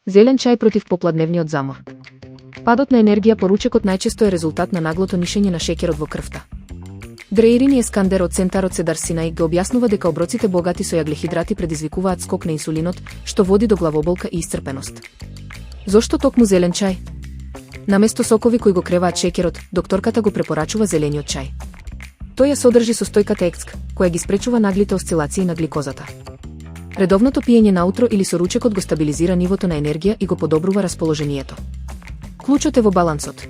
Зелен чај против попладневниот замор. Падот на енергија по ручекот најчесто е резултат на наглото нишење на шеќерот во крвта. Дрейрин и Ескандер од центарот Седар Синај го објаснува дека оброците богати со јаглехидрати предизвикуваат скок на инсулинот, што води до главоболка и исцрпеност. Зошто токму зелен чај? Наместо сокови кои го креваат шеќерот, докторката го препорачува зелениот чај. Тој ја содржи состојката екск, која ги спречува наглите осцилации на гликозата. Редовното пиење наутро или со ручекот го стабилизира нивото на енергија и го подобрува расположението. Клучот е во балансот.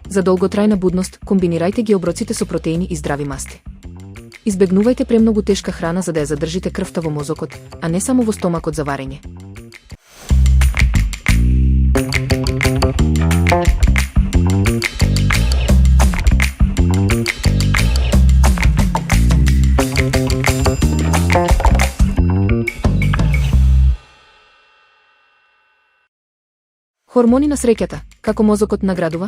За долготрајна будност, комбинирајте ги оброците со протеини и здрави масти. Избегнувајте премногу тешка храна за да ја задржите крвта во мозокот, а не само во стомакот за варење. Хормони на среќата, како мозокот наградува?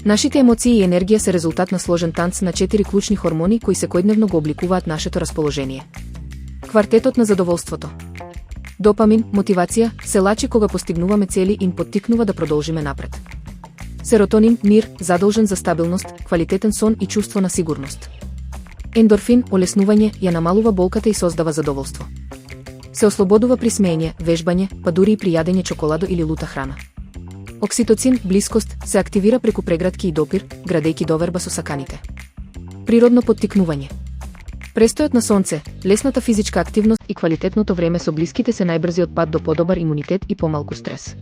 Нашите емоции и енергија се резултат на сложен танц на 4 клучни хормони кои секојдневно го обликуваат нашето расположение. Квартетот на задоволството. Допамин, мотивација, се лачи кога постигнуваме цели и поттикнува да продолжиме напред. Серотонин, мир, задолжен за стабилност, квалитетен сон и чувство на сигурност. Ендорфин, олеснување, ја намалува болката и создава задоволство. Се ослободува при смеење, вежбање, па дури и при јадење чоколадо или лута храна. Окситоцин, блискост, се активира преку прегратки и допир, градејќи доверба со саканите. Природно поттикнување. Престојот на сонце, лесната физичка активност и квалитетното време со блиските се најбрзиот пат до подобар имунитет и помалку стрес.